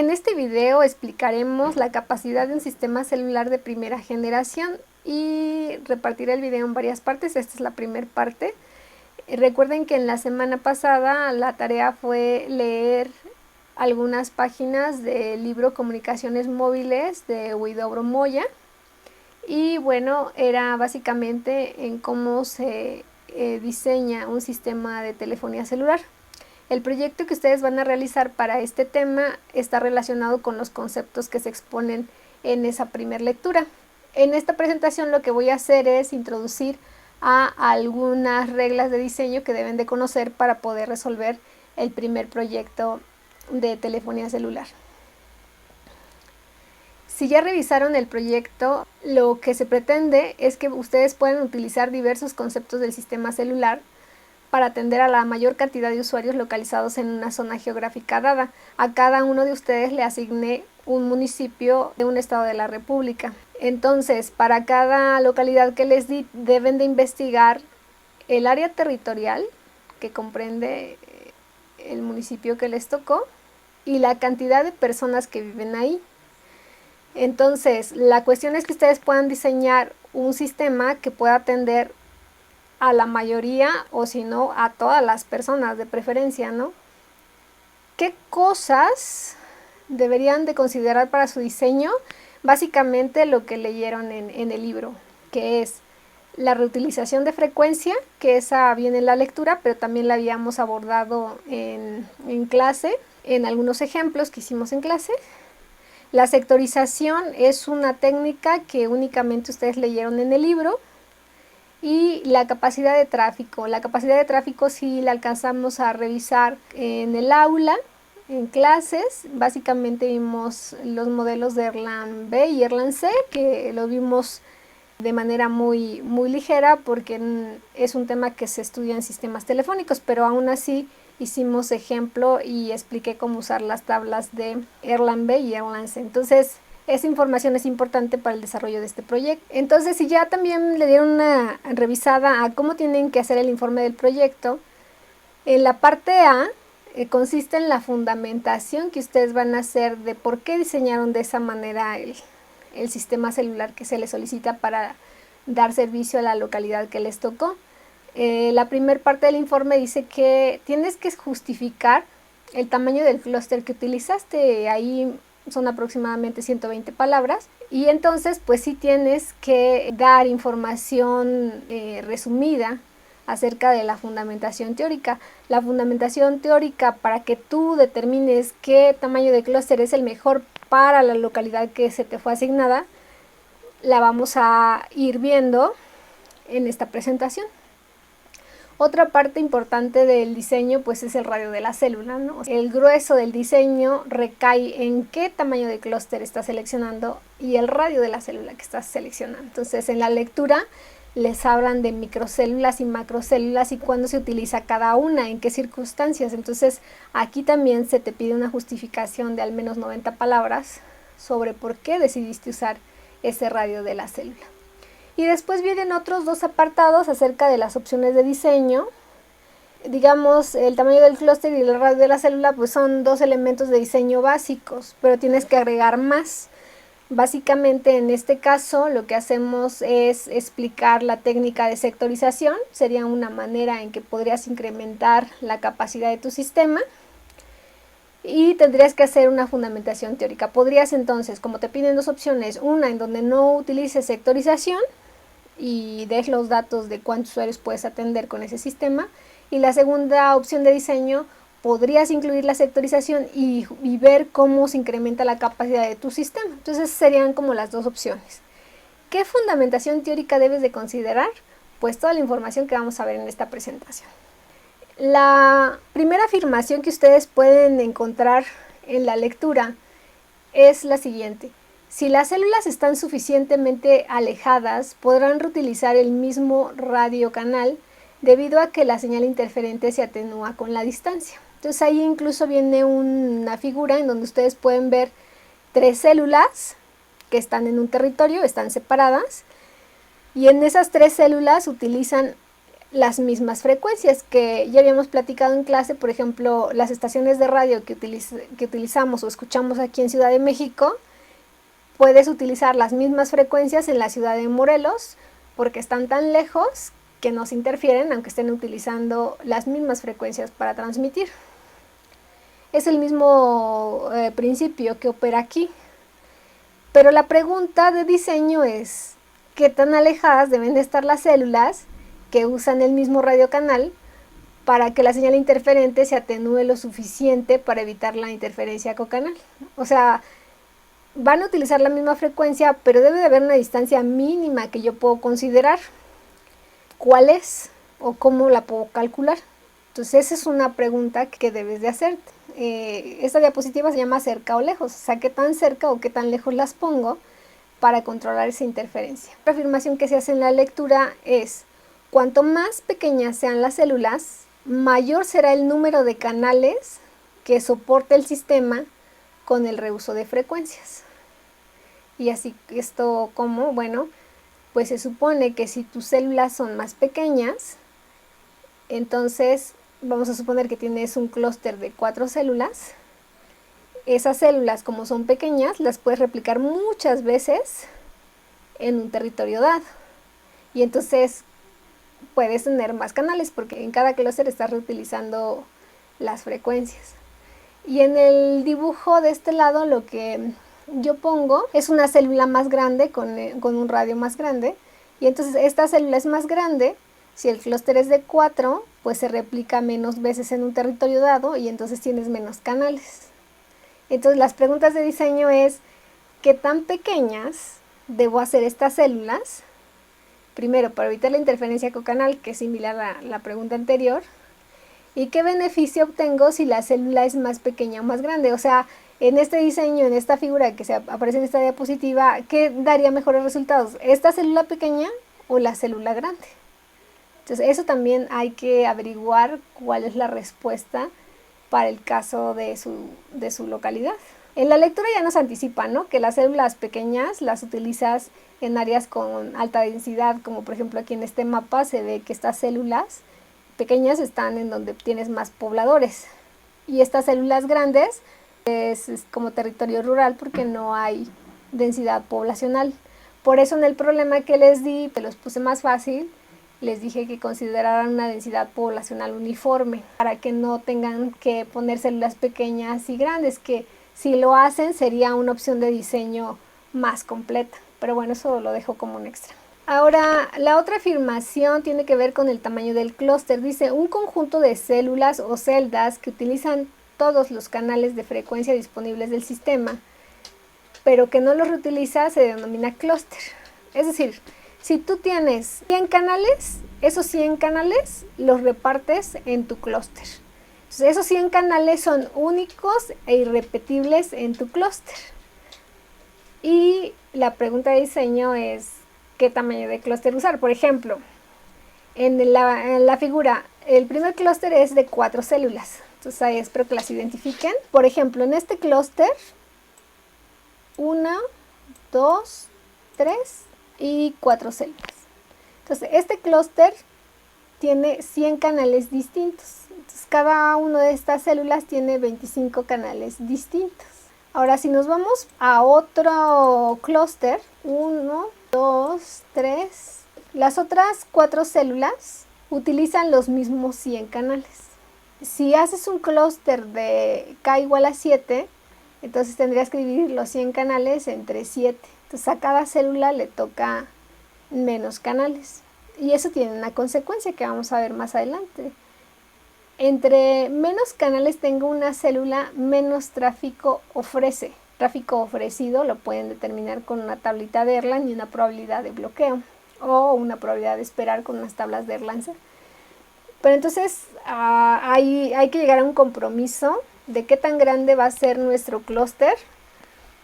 En este video explicaremos la capacidad de un sistema celular de primera generación y repartiré el video en varias partes. Esta es la primera parte. Recuerden que en la semana pasada la tarea fue leer algunas páginas del libro Comunicaciones Móviles de Huidobro Moya. Y bueno, era básicamente en cómo se diseña un sistema de telefonía celular. El proyecto que ustedes van a realizar para este tema está relacionado con los conceptos que se exponen en esa primera lectura. En esta presentación lo que voy a hacer es introducir a algunas reglas de diseño que deben de conocer para poder resolver el primer proyecto de telefonía celular. Si ya revisaron el proyecto, lo que se pretende es que ustedes puedan utilizar diversos conceptos del sistema celular para atender a la mayor cantidad de usuarios localizados en una zona geográfica dada. A cada uno de ustedes le asigné un municipio de un estado de la República. Entonces, para cada localidad que les di, deben de investigar el área territorial que comprende el municipio que les tocó y la cantidad de personas que viven ahí. Entonces, la cuestión es que ustedes puedan diseñar un sistema que pueda atender a la mayoría o si no a todas las personas de preferencia, ¿no? ¿Qué cosas deberían de considerar para su diseño? Básicamente lo que leyeron en el libro, que es la reutilización de frecuencia, que esa viene en la lectura, pero también la habíamos abordado en clase, en algunos ejemplos que hicimos en clase. La sectorización es una técnica que únicamente ustedes leyeron en el libro. Y la capacidad de tráfico. La capacidad de tráfico sí la alcanzamos a revisar en el aula, en clases. Básicamente vimos los modelos de Erlang B y Erlang C, que lo vimos de manera muy ligera porque es un tema que se estudia en sistemas telefónicos, pero aún así hicimos ejemplo y expliqué cómo usar las tablas de Erlang B y Erlang C. Entonces, esa información es importante para el desarrollo de este proyecto. Entonces, si ya también le dieron una revisada a cómo tienen que hacer el informe del proyecto, en la parte A consiste en la fundamentación que ustedes van a hacer de por qué diseñaron de esa manera el sistema celular que se les solicita para dar servicio a la localidad que les tocó. La primera parte del informe dice que tienes que justificar el tamaño del clúster que utilizaste. Ahí son aproximadamente 120 palabras y entonces pues sí tienes que dar información resumida acerca de la fundamentación teórica. La fundamentación teórica para que tú determines qué tamaño de clúster es el mejor para la localidad que se te fue asignada, la vamos a ir viendo en esta presentación. Otra parte importante del diseño pues es el radio de la célula, ¿no? El grueso del diseño recae en qué tamaño de clúster estás seleccionando y el radio de la célula que estás seleccionando. Entonces en la lectura les hablan de microcélulas y macrocélulas y cuándo se utiliza cada una, en qué circunstancias. Entonces aquí también se te pide una justificación de al menos 90 palabras sobre por qué decidiste usar ese radio de la célula. Y después vienen otros dos apartados acerca de las opciones de diseño. Digamos, el tamaño del clúster y el radio de la célula pues son dos elementos de diseño básicos, pero tienes que agregar más. Básicamente en este caso lo que hacemos es explicar la técnica de sectorización. Sería una manera en que podrías incrementar la capacidad de tu sistema. Y tendrías que hacer una fundamentación teórica. Podrías entonces, como te piden dos opciones, una en donde no utilices sectorización y des los datos de cuántos usuarios puedes atender con ese sistema, y la segunda opción de diseño podrías incluir la sectorización y ver cómo se incrementa la capacidad de tu sistema. Entonces serían como las dos opciones. ¿Qué fundamentación teórica debes de considerar? Pues toda la información que vamos a ver en esta presentación. La primera afirmación que ustedes pueden encontrar en la lectura es la siguiente. Si las células están suficientemente alejadas, podrán reutilizar el mismo radiocanal debido a que la señal interferente se atenúa con la distancia. Entonces ahí incluso viene una figura en donde ustedes pueden ver tres células que están en un territorio, están separadas, y en esas tres células utilizan las mismas frecuencias que ya habíamos platicado en clase. Por ejemplo, las estaciones de radio que utilizamos o escuchamos aquí en Ciudad de México, puedes utilizar las mismas frecuencias en la ciudad de Morelos porque están tan lejos que nos interfieren aunque estén utilizando las mismas frecuencias para transmitir. Es el mismo principio que opera aquí. Pero la pregunta de diseño es, ¿qué tan alejadas deben de estar las células que usan el mismo radiocanal para que la señal interferente se atenúe lo suficiente para evitar la interferencia cocanal? O sea, van a utilizar la misma frecuencia, pero debe de haber una distancia mínima que yo puedo considerar. ¿Cuál es? ¿O cómo la puedo calcular? Entonces esa es una pregunta que debes de hacerte. Esta diapositiva se llama cerca o lejos, o sea, qué tan cerca o qué tan lejos las pongo para controlar esa interferencia. La afirmación que se hace en la lectura es: cuanto más pequeñas sean las células, mayor será el número de canales que soporte el sistema con el reuso de frecuencias. Y así, esto como, bueno, pues se supone que si tus células son más pequeñas, entonces vamos a suponer que tienes un clúster de 4 células. Esas células, como son pequeñas, las puedes replicar muchas veces en un territorio dado. Y entonces puedes tener más canales porque en cada clúster estás reutilizando las frecuencias. Y en el dibujo de este lado lo que yo pongo es una célula más grande con un radio más grande. Y entonces esta célula es más grande. Si el clúster es de 4, pues se replica menos veces en un territorio dado y entonces tienes menos canales. Entonces las preguntas de diseño es: ¿qué tan pequeñas debo hacer estas células? Primero, para evitar la interferencia cocanal, que es similar a la pregunta anterior. ¿Y qué beneficio obtengo si la célula es más pequeña o más grande? O sea, en este diseño, en esta figura que aparece en esta diapositiva, ¿qué daría mejores resultados? ¿Esta célula pequeña o la célula grande? Entonces eso también hay que averiguar cuál es la respuesta para el caso de su localidad. En la lectura ya nos anticipa, ¿no?, que las células pequeñas las utilizas en áreas con alta densidad, como por ejemplo aquí en este mapa se ve que estas células pequeñas están en donde tienes más pobladores, y estas células grandes es como territorio rural porque no hay densidad poblacional. Por eso en el problema que les di, te los puse más fácil, les dije que consideraran una densidad poblacional uniforme para que no tengan que poner células pequeñas y grandes, que si lo hacen sería una opción de diseño más completa, pero bueno, eso lo dejo como un extra. Ahora, la otra afirmación tiene que ver con el tamaño del clúster. Dice: un conjunto de células o celdas que utilizan todos los canales de frecuencia disponibles del sistema, pero que no los reutiliza, se denomina clúster. Es decir, si tú tienes 100 canales, esos 100 canales los repartes en tu clúster. Entonces, esos 100 canales son únicos e irrepetibles en tu clúster. Y la pregunta de diseño es: ¿qué tamaño de clúster usar? Por ejemplo, en la figura, el primer clúster es de 4 células. Entonces ahí espero que las identifiquen. Por ejemplo, en este clúster, 1, 2, 3 y 4 células. Entonces este clúster tiene 100 canales distintos. Entonces cada una de estas células tiene 25 canales distintos. Ahora, si nos vamos a otro clúster, 1, 2, 3, las otras 4 células utilizan los mismos 100 canales. Si haces un clúster de K igual a 7, entonces tendrías que dividir los 100 canales entre 7. Entonces a cada célula le toca menos canales. Y eso tiene una consecuencia que vamos a ver más adelante. Entre menos canales tenga una célula, menos tráfico ofrece. Tráfico ofrecido lo pueden determinar con una tablita de Erlang y una probabilidad de bloqueo, o una probabilidad de esperar con unas tablas de Erlang. Pero entonces hay que llegar a un compromiso de qué tan grande va a ser nuestro clúster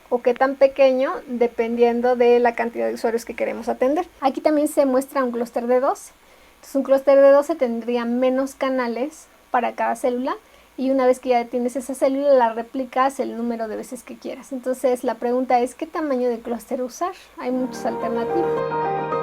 o qué tan pequeño, dependiendo de la cantidad de usuarios que queremos atender. Aquí también se muestra un clúster de 12. Entonces un clúster de 12 tendría menos canales para cada célula, y una vez que ya tienes esa célula la replicas el número de veces que quieras. Entonces la pregunta es: ¿qué tamaño de clúster usar? Hay muchas alternativas.